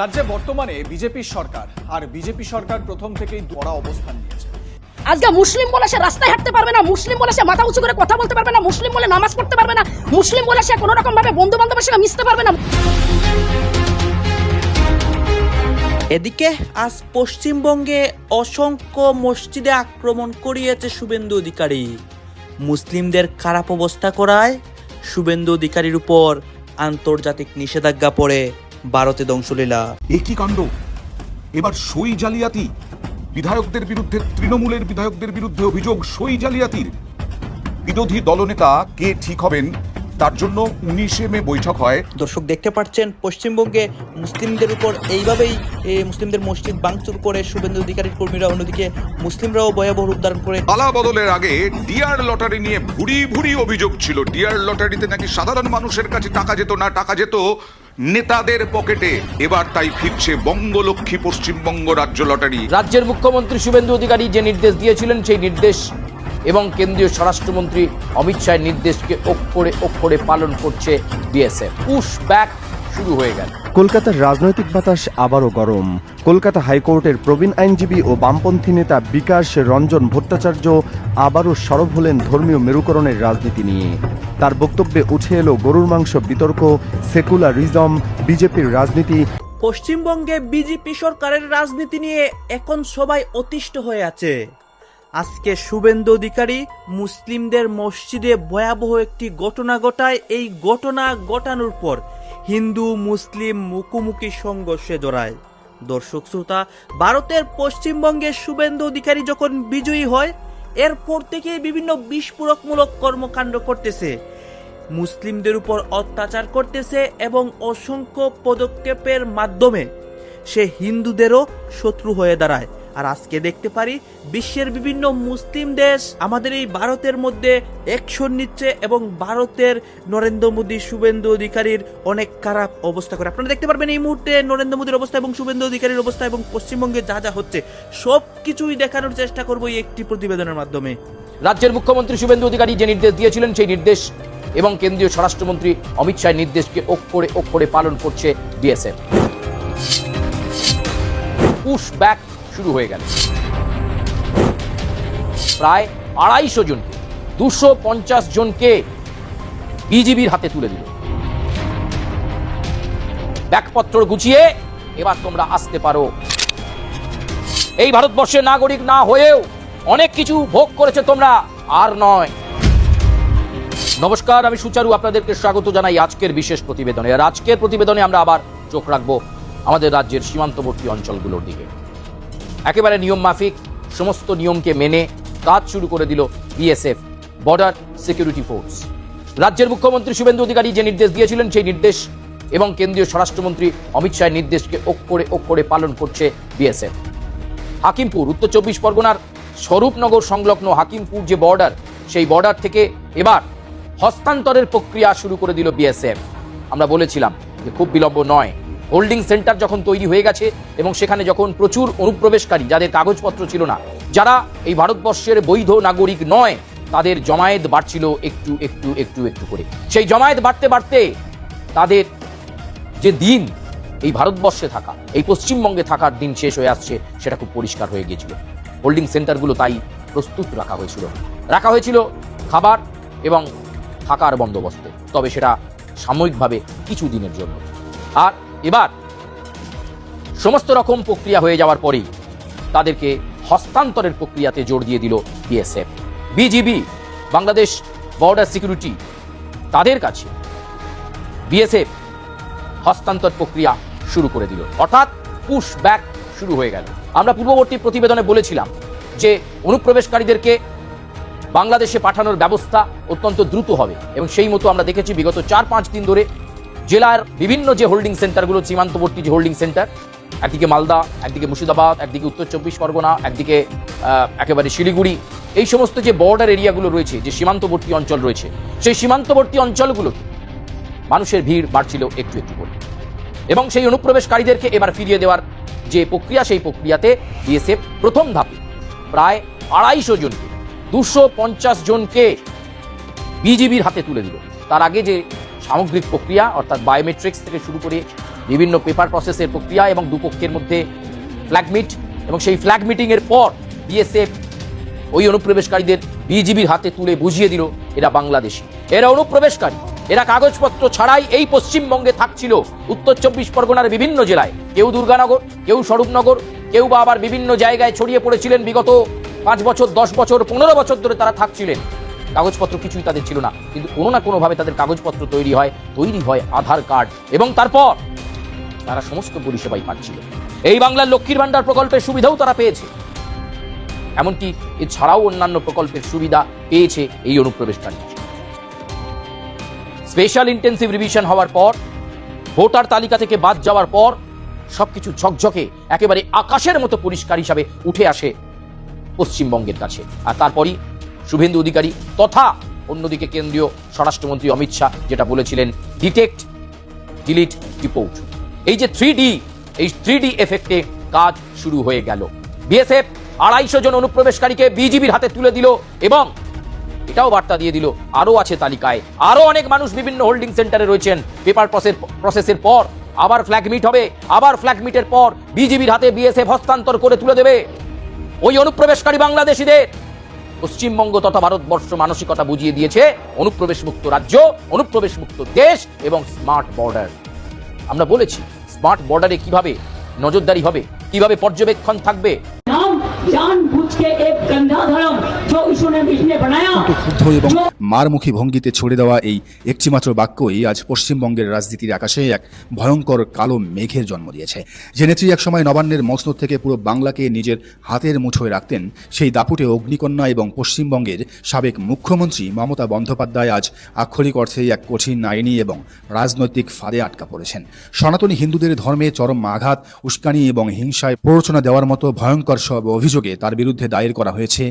রাজ্যে বর্তমানে বিজেপির সরকার আর বিজেপি সরকার প্রথম থেকেই কড়া অবস্থান নিয়েছে। আজকে মুসলিম বলে সে রাস্তায় হাঁটতে পারবে না, মুসলিম বলে সে মাথা উঁচু করে কথা বলতে পারবে না, মুসলিম বলে নামাজ পড়তে পারবে না, মুসলিম বলে সে কোনো রকম ভাবে বন্ধু বান্ধবের সঙ্গে মিশতে পারবে না। এদিকে আজ পশ্চিমবঙ্গে অসংখ্য মসজিদে আক্রমণ করিয়েছে শুভেন্দু অধিকারী। মুসলিমদের খারাপ অবস্থা করায় শুভেন্দু অধিকারীর উপর আন্তর্জাতিক নিষেধাজ্ঞা পড়ে ভারতে ধ্বংসলীলা। একই কাণ্ড, এবার সই জালিয়াতি। বিধায়কদের বিরুদ্ধে, তৃণমূলের বিধায়কদের বিরুদ্ধে অভিযোগ সই জালিয়াতির। বিরোধী দলনেতা কে ঠিক হবেন তার জন্য 19 মে বৈঠক হয়। দর্শক দেখতে পাচ্ছেন পশ্চিমবঙ্গে মুসলিমদের উপর এইভাবেই মুসলিমদের মসজিদ ভাঙচুর করে শুভেন্দু অধিকারীর কর্মীরা, অন্যদিকে মুসলিমরাও ভয়াবহ রূপ ধারণ করে। পালা বদলের আগে ডিআর লটারি নিয়ে ভুরি ভুরি অভিযোগ ছিল। ডিআর লটারিতে নাকি সাধারণ মানুষের কাছে টাকা যেত না, টাকা যেত নেতাদের পকেটে। এবার তাই ফিরছে বঙ্গলক্ষ্মী পশ্চিমবঙ্গ রাজ্য লটারি। রাজ্যের মুখ্যমন্ত্রী শুভেন্দু অধিকারী যে নির্দেশ দিয়েছিলেন সেই নির্দেশ এবং কেন্দ্রীয় স্বরাষ্ট্রমন্ত্রী অমিত শাহের নির্দেশকে অক্ষরে অক্ষরে পালন করছে বিএসএফ। পুশ ব্যাক শুরু হয়ে গেল। কলকাতার রাজনৈতিক বাতাস আবারও গরম। কলকাতা হাইকোর্টের প্রবীণ আইনজীবী ও বামপন্থী নেতা বিকাশ রঞ্জন ভট্টাচার্য আবারও সরব হলেন ধর্মীয় মেরুকরণের রাজনীতি নিয়ে। তার বক্তব্যে উঠে এলো গরুর মাংস বিতর্ক, সেকুলারিজম, বিজেপির রাজনীতি। পশ্চিমবঙ্গে বিজেপি সরকারের রাজনীতি নিয়ে এখন সবাই অতিষ্ঠ হয়ে আছে। আজকে শুভেন্দু অধিকারী মুসলিমদের মসজিদে ভয়াবহ একটি ঘটনা ঘটায়। এই ঘটনা ঘটানোর পর হিন্দু মুসলিম মুখোমুখি সংঘর্ষে জড়ায়। দর্শক শ্রোতা, ভারতের পশ্চিমবঙ্গে শুভেন্দু অধিকারী যখন বিজয়ী হয় এরপর থেকে বিভিন্ন বিস্ফোরকমূলক কর্মকাণ্ড করতেছে, মুসলিমদের উপর অত্যাচার করতেছে এবং অসংখ্য পদক্ষেপের মাধ্যমে সে হিন্দুদেরও শত্রু হয়ে দাঁড়ায়। আর আজকে দেখতে পারি বিশ্বের বিভিন্ন মুসলিম দেশ আমাদের এই ভারতের মধ্যে অ্যাকশন নিচ্ছে এবং ভারতের নরেন্দ্র মোদী শুভেন্দু অধিকারীর অনেক খারাপ অবস্থা করে। আপনারা দেখতে পারবেন এই মুহূর্তে নরেন্দ্র মোদীর অবস্থা এবং শুভেন্দু অধিকারীর অবস্থা এবং পশ্চিমবঙ্গে যা যা হচ্ছে সব কিছুই দেখানোর চেষ্টা করবো এই একটি প্রতিবেদনের মাধ্যমে। রাজ্যের মুখ্যমন্ত্রী শুভেন্দু অধিকারী যে নির্দেশ দিয়েছিলেন সেই নির্দেশ এবং কেন্দ্রীয় স্বরাষ্ট্রমন্ত্রী অমিত শাহের নির্দেশকে অক্ষরে অক্ষরে পালন করছে বিএসএফ। পুশ ব্যাক শুরু হয়ে গেল। প্রায় 250 জনকে, 250 জনকে বিজিবির হাতে তুলে দিল। ব্যাগপত্র গুছিয়ে এবার তোমরা আসতে পারো। এই ভারতবর্ষের নাগরিক না হয়েও অনেক কিছু ভোগ করেছে তোমরা, আর নয়। নমস্কার, আমি সুচারু আপনাদেরকে স্বাগত জানাই আজকের বিশেষ প্রতিবেদনে। আর আজকের প্রতিবেদনে আমরা আবার চোখ রাখবো আমাদের রাজ্যের সীমান্তবর্তী অঞ্চলগুলোর দিকে। একেবারে নিয়ম মাফিক সমস্ত নিয়মকে মেনে কাজ শুরু করে দিল বিএসএফ, বর্ডার সিকিউরিটি ফোর্স। রাজ্যের মুখ্যমন্ত্রী শুভেন্দু অধিকারী যে নির্দেশ দিয়েছিলেন সেই নির্দেশ এবং কেন্দ্রীয় স্বরাষ্ট্রমন্ত্রী অমিত শাহের নির্দেশকে অক্ষরে অক্ষরে পালন করছে বিএসএফ। হাকিমপুর, উত্তর 24 পরগনার স্বরূপনগর সংলগ্ন হাকিমপুর যে বর্ডার, সেই বর্ডার থেকে এবার হস্তান্তরের প্রক্রিয়া শুরু করে দিল বিএসএফ। আমরা বলেছিলাম যে খুব বিলম্ব নয়। হোল্ডিং সেন্টার যখন তৈরি হয়ে গেছে এবং সেখানে যখন প্রচুর অনুপ্রবেশকারী, যাদের কাগজপত্র ছিল না, যারা এই ভারতবর্ষের বৈধ নাগরিক নয়, তাদের জমায়েত বাড়ছিল একটু একটু একটু একটু করে। সেই জমায়েত বাড়তে বাড়তে তাদের যে দিন এই ভারতবর্ষে থাকা, এই পশ্চিমবঙ্গে থাকার দিন শেষ হয়ে আসছে, সেটা খুব পরিষ্কার হয়ে গিয়েছিল। হোল্ডিং সেন্টারগুলো তাই প্রস্তুত রাখা হয়েছিল খাবার এবং থাকার বন্দোবস্তে, তবে সেটা সাময়িকভাবে কিছু দিনের জন্য। আর এবার সমস্ত রকম প্রক্রিয়া হয়ে যাওয়ার পরেই তাদেরকে হস্তান্তরের প্রক্রিয়াতে জোর দিয়ে দিল BSF. BGB, Bangladesh border security, তাদের কাছে বিএসএফ হস্তান্তর প্রক্রিয়া শুরু করে দিল, অর্থাৎ পুশ ব্যাক শুরু হয়ে গেল। আমরা পূর্ববর্তী প্রতিবেদনে বলেছিলাম যে অনুপ্রবেশকারীদেরকে বাংলাদেশে পাঠানোর ব্যবস্থা অত্যন্ত দ্রুত হবে এবং সেই মতো আমরা দেখেছি বিগত 4-5 দিন ধরে জেলার বিভিন্ন যে হোল্ডিং সেন্টারগুলো, সীমান্তবর্তী যে হোল্ডিং সেন্টার, একদিকে মালদা, একদিকে মুর্শিদাবাদ, একদিকে উত্তর 24 পরগনা, একদিকে একেবারে শিলিগুড়ি, এই সমস্ত যে বর্ডার এরিয়াগুলো রয়েছে, যে সীমান্তবর্তী অঞ্চল রয়েছে, সেই সীমান্তবর্তী অঞ্চলগুলোতে মানুষের ভিড় বাড়ছিল একটু একটু করে এবং সেই অনুপ্রবেশকারীদেরকে এবার ফিরিয়ে দেওয়ার যে প্রক্রিয়া, সেই প্রক্রিয়াতে বিএসএফ প্রথম ধাপে প্রায় 250 জনকে, 250 জনকে বিজিবির হাতে তুলে দিল। তার আগে যে সামগ্রিক প্রক্রিয়া, অর্থাৎ বায়োমেট্রিক্স থেকে শুরু করে বিভিন্ন পেপার প্রসেসের প্রক্রিয়া এবং দুপক্ষের মধ্যে ফ্ল্যাগ মিট, এবং সেই ফ্ল্যাগ মিটিংয়ের পর বিএসএফ ওই অনুপ্রবেশকারীদের বিজিবির হাতে তুলে বুঝিয়ে দিল এরা বাংলাদেশি, এরা অনুপ্রবেশকারী, এরা কাগজপত্র ছাড়াই এই পশ্চিমবঙ্গে থাকছিল উত্তর 24 পরগনার বিভিন্ন জেলায়, কেউ দুর্গানগর, কেউ স্বরূপনগর, কেউ বা আবার বিভিন্ন জায়গায় ছড়িয়ে পড়েছিলেন। বিগত 5 বছর, 10 বছর, 15 বছর ধরে তারা থাকছিলেন। কাগজপত্র কিছুই তাদের ছিল না, কিন্তু কোনো না কোনোভাবে তাদের কাগজপত্র তৈরি হয় আধার কার্ড, এবং তারপর তারা সমস্ত পরিষেবাই পাচ্ছিল। এই বাংলার লক্ষ্মীর ভান্ডার প্রকল্পের সুবিধাও তারা পেয়েছে, এমনকি এছাড়াও অন্যান্য প্রকল্পের সুবিধা পেয়েছে এই অনুপ্রবেশকারী। স্পেশাল ইন্টেন্সিভ রিভিশন হওয়ার পর, ভোটার তালিকা থেকে বাদ যাওয়ার পর সবকিছু ঝকঝকে একেবারে আকাশের মতো পরিষ্কার হিসাবে উঠে আসে পশ্চিমবঙ্গের কাছে। আর তারপরই শুভেন্দু অধিকারী তথা অন্যদিকে কেন্দ্রীয় স্বরাষ্ট্রমন্ত্রী অমিত শাহ যেটা বলেছিলেন, ডিটেক্ট, ডিলিট, রিপোর্ট। এই যে 3D, এই 3D এফেক্টে কাজ শুরু হয়ে গেল। বিএসএফ 250 জন অনুপ্রবেশকারীকে বিজিবির হাতে তুলে দিল, এবং এটাও বার্তা দিয়ে দিল আরো আছে তালিকায়, আরো অনেক মানুষ বিভিন্ন হোল্ডিং সেন্টারে রয়েছেন। পেপার প্রসেসের পর আবার ফ্ল্যাগ মিট হবে, আবার ফ্ল্যাগ মিটের পর বিজিবির হাতে বিএসএফ হস্তান্তর করে তুলে দেবে ওই অনুপ্রবেশকারী বাংলাদেশিদের। পশ্চিমবঙ্গ তথা ভারতবর্ষ মানসিকতা বুঝিয়ে দিয়েছে অনুপ্রবেশ মুক্ত রাজ্য, অনুপ্রবেশ মুক্ত দেশ এবং স্মার্ট বর্ডার। আমরা বলেছি স্মার্ট বর্ডারে কিভাবে নজরদারি হবে, কিভাবে পর্যবেক্ষণ থাকবে। नाम जानबूझ के एक गंदा धर्म जो इसने ने बनाया ক্ষুব্ধ এবং মারমুখী ভঙ্গিতে ছড়ে দেওয়া এই একটিমাত্র বাক্যই আজ পশ্চিমবঙ্গের রাজনীতির আকাশে এক ভয়ঙ্কর কালো মেঘের জন্ম দিয়েছে। যে নেত্রী একসময় নবান্নের মসনদ থেকে পুরো বাংলাকে নিজের হাতের মুঠোয় রাখতেন, সেই দাপুটে অগ্নিকন্যা এবং পশ্চিমবঙ্গের সাবেক মুখ্যমন্ত্রী মমতা বন্দ্যোপাধ্যায় আজ আক্ষরিক অর্থেই এক কঠিন আইনি এবং রাজনৈতিক ফাঁদে আটকা পড়েছেন। সনাতনী হিন্দুদের ধর্মে চরম আঘাত, উস্কানি এবং হিংসায় প্ররোচনা দেওয়ার মতো ভয়ঙ্কর সব অভিযোগে তার বিরুদ্ধে দায়ের করা হয়েছে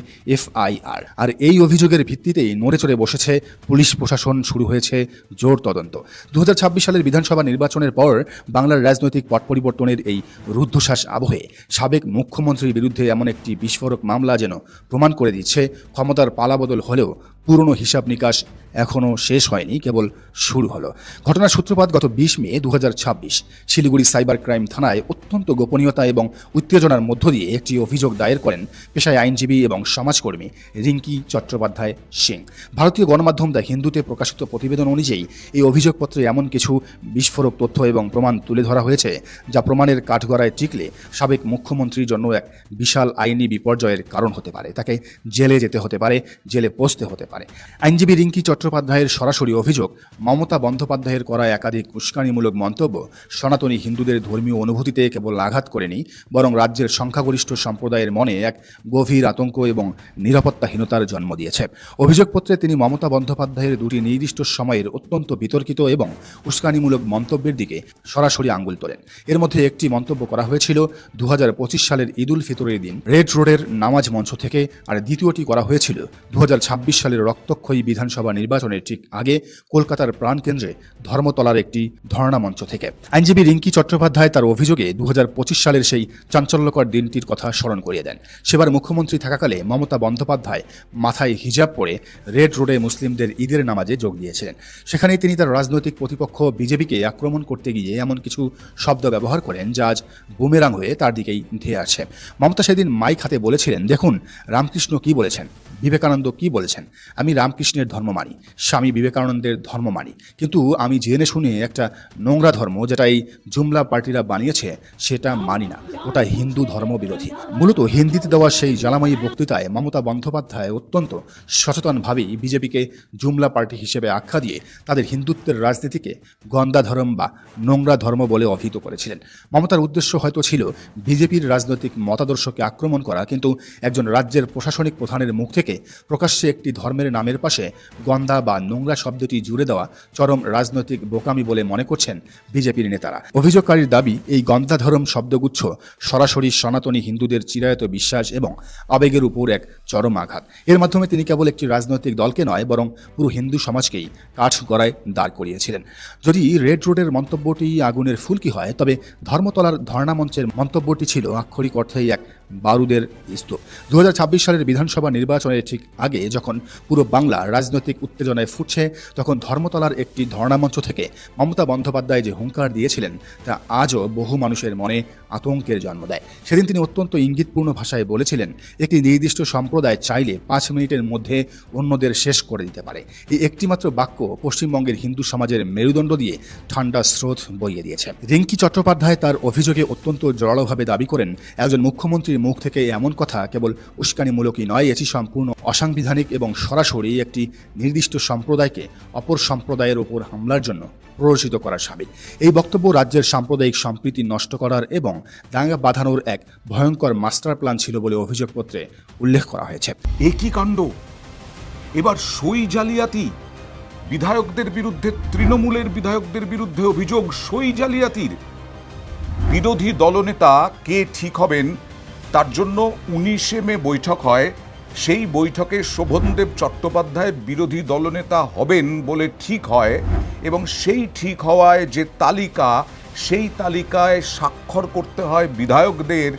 FIR। আর এই অভিযোগের ভিত্তিতেই নড়ে চড়ে বসেছে পুলিশ প্রশাসন, শুরু হয়েছে জোর তদন্ত। 2026 সালের বিধানসভা নির্বাচনের পর বাংলার রাজনৈতিক পট পরিবর্তনের এই রুদ্ধশ্বাস আবহে সাবেক মুখ্যমন্ত্রীর বিরুদ্ধে এমন একটি বিস্ফোরক মামলা যেন প্রমাণ করে দিচ্ছে ক্ষমতার পালাবদল হলেও পুরনো হিসাব নিকাশ এখনও শেষ হয়নি, কেবল শুরু হলো। ঘটনার সূত্রপাত গত 20 মে 2026 শিলিগুড়ি সাইবার ক্রাইম থানায় অত্যন্ত গোপনীয়তা এবং উত্তেজনার মধ্য দিয়ে একটি অভিযোগ দায়ের করেন পেশায় আইনজীবী এবং সমাজকর্মী রিঙ্কি চট্টোপাধ্যায় সিং। ভারতীয় গণমাধ্যম দ্য হিন্দুতে প্রকাশিত প্রতিবেদন অনুযায়ী এই অভিযোগপত্রে এমন কিছু বিস্ফোরক তথ্য এবং প্রমাণ তুলে ধরা হয়েছে যা প্রমাণের কাঠগড়ায় টিকলে সাবেক মুখ্যমন্ত্রীর জন্য এক বিশাল আইনি বিপর্যয়ের কারণ হতে পারে। তাকে জেলে যেতে হতে পারে, জেলে পৌঁছতে হতে পারে। আইনজীবী রিঙ্কি চট্টোপাধ্যায়ের সরাসরি অভিযোগ, মমতা বন্দ্যোপাধ্যায়ের করা একাধিক উস্কানিমূলক মন্তব্য সনাতনী হিন্দুদের ধর্মীয় অনুভূতিতে কেবল আঘাত করেনি, বরং রাজ্যের সংখ্যাগরিষ্ঠ সম্প্রদায়ের মনে এক গভীর আতঙ্ক এবং নিরাপত্তাহীনতার জন্ম দিয়েছে। অভিযোগপত্রে তিনি মমতা বন্দ্যোপাধ্যায়ের দুটি নির্দিষ্ট সময়ের অত্যন্ত বিতর্কিত এবং উস্কানিমূলক মন্তব্যের দিকে সরাসরি আঙ্গুল তোলেন। এর মধ্যে একটি মন্তব্য করা হয়েছিল 2025 সালের ঈদ উল ফিতরের দিন রেড রোডের নামাজ মঞ্চ থেকে, আর দ্বিতীয়টি করা হয়েছিল 2026 সালের রক্তক্ষয়ী বিধানসভা নির্বাচনের ঠিক আগে কলকাতার প্রাণকেন্দ্রে ধর্মতলার একটি ধর্ণা মঞ্চ থেকে। আইনজীবী রিঙ্কি চট্টোপাধ্যায় তার অভিযোগে 2025 সালের সেই চাঞ্চল্যকর দিনটির কথা স্মরণ করিয়ে দেন। সেবার মুখ্যমন্ত্রী থাকাকালে মমতা বন্দ্যোপাধ্যায় মাথায় হিজাব পরে রেড রোডে মুসলিমদের ঈদের নামাজে যোগ দিয়েছিলেন। সেখানেই তিনি তার রাজনৈতিক প্রতিপক্ষ বিজেপিকে আক্রমণ করতে গিয়ে এমন কিছু শব্দ ব্যবহার করেন যা আজ বুমেরাং হয়ে তার দিকেই ধেয়ে আসছে। মমতা সেদিন মাইক হাতে বলেছিলেন, দেখুন রামকৃষ্ণ কি বলেছেন, বিবেকানন্দ কি বলেছেন, আমি রামকৃষ্ণের ধর্ম মানি, স্বামী বিবেকানন্দের ধর্ম মানি, কিন্তু আমি জেনে শুনে একটা নোংরা ধর্ম যেটা এই জুমলা পার্টিরা বানিয়েছে সেটা মানি না, ওটা হিন্দু ধর্ম বিরোধী। মূলত হিন্দিতে দেওয়া সেই জ্বালাময়ী বক্তৃতায় মমতা বন্দ্যোপাধ্যায় অত্যন্ত সচেতনভাবেই বিজেপিকে জুমলা পার্টি হিসেবে আখ্যা দিয়ে তাদের হিন্দুত্বের রাজনীতিকে গন্দা ধর্ম বা নোংরা ধর্ম বলে অভিহিত করেছিলেন। মমতার উদ্দেশ্য হয়তো ছিল বিজেপির রাজনৈতিক মতাদর্শকে আক্রমণ করা, কিন্তু একজন রাজ্যের প্রশাসনিক প্রধানের মুখ থেকে প্রকাশ্যে একটি ধর্মের নামের পাশে গন্দা বা নোংরা শব্দটি জুড়ে দেওয়া চরম রাজনৈতিক বোকামি বলে মনে করছেন বিজেপির নেতারা। অভিযোগকারীর দাবি, এই গন্দা ধর্ম শব্দগুচ্ছ সরাসরি সনাতনী হিন্দুদের চিরায়ত বিশ্বাস এবং আবেগের উপর এক চরম আঘাত। এর মাধ্যমে তিনি কেবল একটি রাজনৈতিক দলকে নয়, বরং পুরো হিন্দু সমাজকেই কাঠগড়ায় দাঁড় করিয়েছিলেন। যদি রেড রোডের মন্তব্যটি আগুনের ফুলকি হয়, তবে ধর্মতলার ধর্ণা মঞ্চের মন্তব্যটি ছিল আক্ষরিক অর্থেই এক বারুদের স্তূপ। 2026 সালের বিধানসভা নির্বাচনের ঠিক আগে যখন পুরো বাংলা রাজনৈতিক উত্তেজনায় ফুটছে, তখন ধর্মতলার একটি ধর্ণামঞ্চ থেকে মমতা বন্দ্যোপাধ্যায় যে হুঙ্কার দিয়েছিলেন তা আজও বহু মানুষের মনে আতঙ্কের জন্ম দেয়। সেদিন তিনি অত্যন্ত ইঙ্গিতপূর্ণ ভাষায় বলেছিলেন, একটি নির্দিষ্ট সম্প্রদায় চাইলে 5 মিনিটের মধ্যে অন্যদের শেষ করে দিতে পারে। এই একটিমাত্র বাক্য পশ্চিমবঙ্গের হিন্দু সমাজের মেরুদণ্ড দিয়ে ঠান্ডা স্রোত বইয়ে দিয়েছে। রিঙ্কি চট্টোপাধ্যায় তার অভিযোগে অত্যন্ত জোরালোভাবে দাবি করেন, একজন মুখ্যমন্ত্রীর মুখ থেকে এমন কথা কেবল উস্কানিমূলকই নয়, এটি সম্পূর্ণ অসাংবিধানিক এবং সরাসরি একটি নির্দিষ্ট সম্প্রদায়কে অপর সম্প্রদায়ের ওপর হামলার জন্য প্ররোচিত করার সামিল। এই বক্তব্য রাজ্যের সাম্প্রদায়িক সম্প্রীতি নষ্ট করার এবং দাঙ্গা বাঁধানোর এক ভয়ঙ্কর মাস্টার প্ল্যান ছিল বলে অভিযোগপত্রে উল্লেখ করা হয়েছে। একই কাণ্ড, এবার সই জালিয়াতি। বিধায়কদের বিরুদ্ধে, তৃণমূলের বিধায়কদের বিরুদ্ধে অভিযোগ সই জালিয়াতির। বিরোধী দলনেতা কে ঠিক হবেন তার জন্য 19শে মে বৈঠক হয়। সেই বৈঠকে শোভনদেব চট্টোপাধ্যায় বিরোধী দলনেতা হবেন বলে ঠিক হয়, এবং সেই ঠিক হওয়ায় যে তালিকা, সেই তালিকায় স্বাক্ষর করতে হয় বিধায়কদের।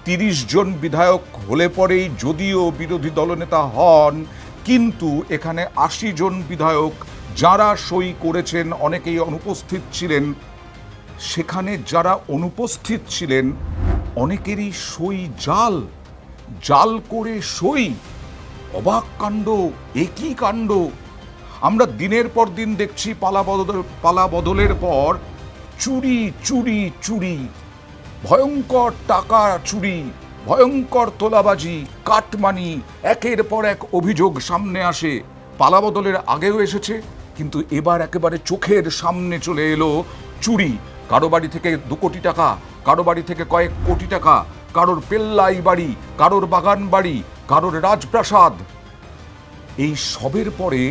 30 জন বিধায়ক হলে পরেই যদিও বিরোধী দলনেতা হন, কিন্তু এখানে 80 জন বিধায়ক যারা সই করেছেন, অনেকেই অনুপস্থিত ছিলেন। সেখানে যারা অনুপস্থিত ছিলেন অনেকেরই সই জাল, জাল করে সই। অবাক কাণ্ড, একই কাণ্ড। আমরা দিনের পর দিন দেখছি পালা বদলের পর চুরি চুরি চুরি, ভয়ঙ্কর টাকা চুরি, ভয়ঙ্কর তোলাবাজি, কাটমানি, একের পর এক অভিযোগ সামনে আসে। পালা বদলের আগেও এসেছে, কিন্তু এবার একেবারে চোখের সামনে চলে এলো চুরি। কারো বাড়ি থেকে 2 কোটি টাকা, কারো বাড়ি থেকে কয়েক কোটি টাকা, কারোর পেল্লাই বাড়ি, কারোর বাগান বাড়ি, কারোর রাজপ্রাসাদ। এই সবের পরে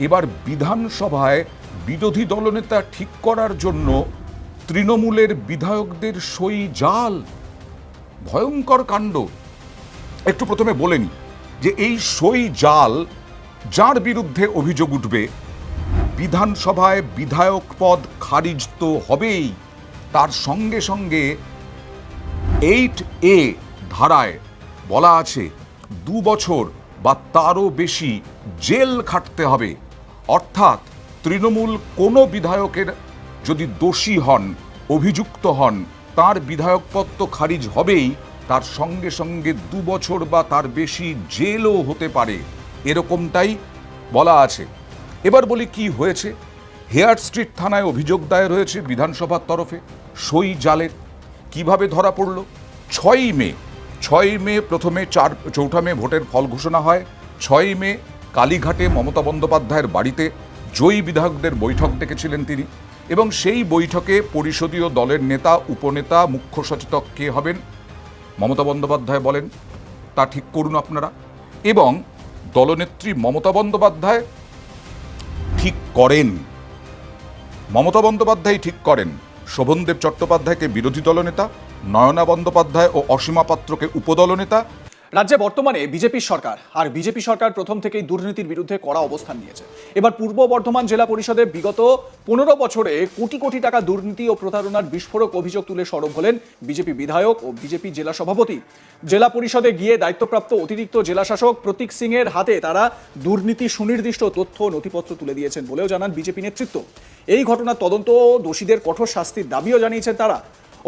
এবার বিধানসভায় বিরোধী দলনেতা ঠিক করার জন্য তৃণমূলের বিধায়কদের সই জাল। ভয়ঙ্কর কাণ্ড। একটু প্রথমে বলে নিই যে এই সই জাল যার বিরুদ্ধে অভিযোগ উঠবে, বিধানসভায় বিধায়ক পদ খারিজ তো হবেই, তার সঙ্গে সঙ্গে 8A ধারায় বলা আছে 2 বছর বা তারও বেশি জেল খাটতে হবে। অর্থাৎ তৃণমূল কোনো বিধায়কের যদি দোষী হন, অভিযুক্ত হন, তার বিধায়ক পদ তো খারিজ হবেই, তার সঙ্গে সঙ্গে 2 বছর বা তার বেশি জেলও হতে পারে, এরকমটাই বলা আছে। এবার বলি কি হয়েছে। হেয়ার স্ট্রিট থানায় অভিযোগ দায়ের হয়েছে বিধানসভার তরফে সই জালের। কিভাবে ধরা পড়ল? 6ই মে প্রথমে 4 মে ভোটের ফল ঘোষণা হয়। 6ই মে কালীঘাটে মমতা বন্দ্যোপাধ্যায়ের বাড়িতে জয়ী বিধায়কদের বৈঠক ডেকেছিলেন তিনি, এবং সেই বৈঠকে পরিষদীয় দলের নেতা, উপনেতা, মুখ্য সচেতক কে হবেন মমতা বন্দ্যোপাধ্যায় বলেন তা ঠিক করুন আপনারা। এবং দলনেত্রী মমতা বন্দ্যোপাধ্যায় ঠিক করেন, শোভনদেব চট্টোপাধ্যায়কে বিরোধী দলনেতা, নয়না বন্দ্যোপাধ্যায় ও অসীমা পাত্রকে উপদলনেতা। রাজ্যে বর্তমানে বিজেপি সরকার, আর বিজেপি সরকার প্রথম থেকেই দুর্নীতির বিরুদ্ধে কড়া অবস্থান নিয়েছে। এবার পূর্ব বর্ধমান জেলা পরিষদে বিগত 15 বছরে কোটি কোটি টাকা দুর্নীতি ও প্রতারণার বিস্ফোরক অভিযোগ তুলে সরব হলেন বিজেপি বিধায়ক ও বিজেপি জেলা সভাপতি। জেলা পরিষদে গিয়ে দায়িত্বপ্রাপ্ত অতিরিক্ত জেলা শাসক প্রতীক সিং এর হাতে তারা দুর্নীতি সুনির্দিষ্ট তথ্য নথিপত্র তুলে দিয়েছেন বলেও জানান বিজেপি নেতৃত্ব। এই ঘটনার তদন্ত ও দোষীদের কঠোর শাস্তির দাবিও জানিয়েছেন তারা।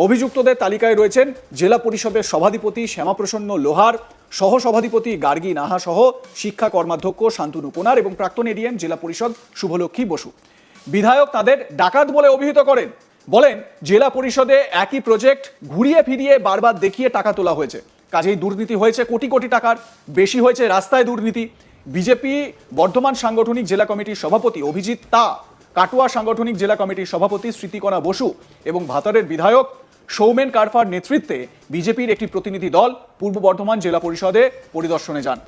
অভিযুক্তদের তালিকায় রয়েছেন জেলা পরিষদের সভাধিপতি শ্যামাপ্রসন্ন লোহার, সহসভাধিপতি গার্গী নাহা সহ শিক্ষা কর্মাধ্যক্ষ শান্তনু কোনার এবং প্রাক্তন এডিএম জেলা পরিষদ শুভলক্ষ্মী বসু। বিধায়ক তাদের ডাকাত বলে অভিহিত করেন, বলেন জেলা পরিষদে একই প্রজেক্ট ঘুরিয়ে ফিরিয়ে বারবার দেখিয়ে টাকা তোলা হয়েছে, কাজেই দুর্নীতি হয়েছে কোটি কোটি টাকার, বেশি হয়েছে রাস্তায় দুর্নীতি। বিজেপি বর্ধমান সাংগঠনিক জেলা কমিটির সভাপতি অভিজিৎ তা, কাটুয়া সাংগঠনিক জেলা কমিটির সভাপতি স্মৃতিকণা বসু এবং ভাতারের বিধায়ক সৌমেন কারফার নেতৃত্বে বিজেপির একটি প্রতিনিধি দল পূর্ব বর্ধমান জেলা পরিষদে পরিদর্শনে যান।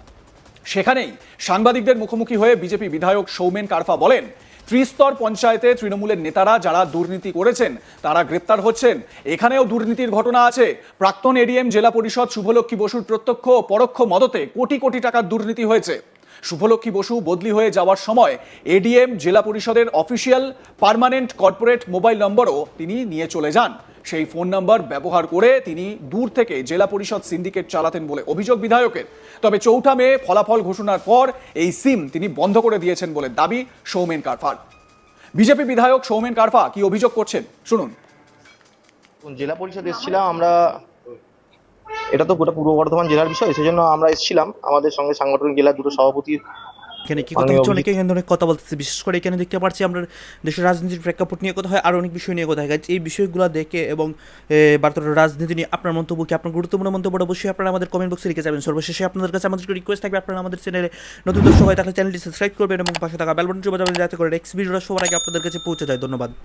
সেখানেই সাংবাদিকদের মুখোমুখি হয়ে বিজেপি বিধায়ক সৌমেন কারফা বলেন, ত্রিস্তর পঞ্চায়েতে তৃণমূলের নেতারা যারা দুর্নীতি করেছেন তারা গ্রেপ্তার হচ্ছেন। এখানেও দুর্নীতির ঘটনা আছে। প্রাক্তন এডিএম জেলা পরিষদ শুভলক্ষ্মী বসুর প্রত্যক্ষ ও পরোক্ষ মদতে কোটি কোটি টাকার দুর্নীতি হয়েছে। শুভলক্ষ্মী বসু বদলি হয়ে যাওয়ার সময় এডিএম জেলা পরিষদের অফিসিয়াল পার্মানেন্ট কর্পোরেট মোবাইল নম্বরও তিনি নিয়ে চলে যান। সেই ফোন নাম্বার ব্যবহার করে তিনি দূর থেকে জেলা পরিষদ সিন্ডিকেট চালাতেন বলে অভিযোগ বিধায়কের। তবে 4 মে ফলাফল ঘোষণার পর এই সিম তিনি বন্ধ করে দিয়েছেন বলে দাবি সৌমেন কারফার। বিজেপি বিধায়ক সৌমেন কারফা কি অভিযোগ করছেন শুনুন। জেলা পরিষদ এসেছিলাম আমরা, এটা তো গোটা পূর্ব বর্ধমান জেলার বিষয়, সেজন্য আমরা এসেছিলাম। আমাদের সঙ্গে সাংগঠনিক জেলার দুটো সভাপতির এখানে কি কথা হচ্ছে, অনেকে এখানে অনেক কথা বলতেছে, বিশেষ করে এখানে দেখতে পাচ্ছি আমরা দেশের রাজনীতির প্রেক্ষাপট নিয়ে কথা হয়, আর অনেক বিষয় নিয়ে কথা হয়। এই বিষয়গুলো দেখে এবং ভারতের রাজনীতি নিয়ে আপনার মন্তব্য কি, আপনার গুরুত্বপূর্ণ মন্তব্যটা অবশ্যই আপনারা আমাদের কমেন্ট বক্সে লিখে যাবেন। সর্বশেষে আপনাদের কাছে আমাদের রিকোয়েস্ট থাকবে, আপনারা আমাদের চ্যানেলে নতুন দর্শক হয়ে থাকলে চ্যানেলটি সাবস্ক্রাইব করবেন এবং পাশে থাকা বেল বাটনটি বাজাবেন যাতে করে নেক্সট ভিডিওটা সবার আগে আপনাদের কাছে পৌঁছে যায়। ধন্যবাদ।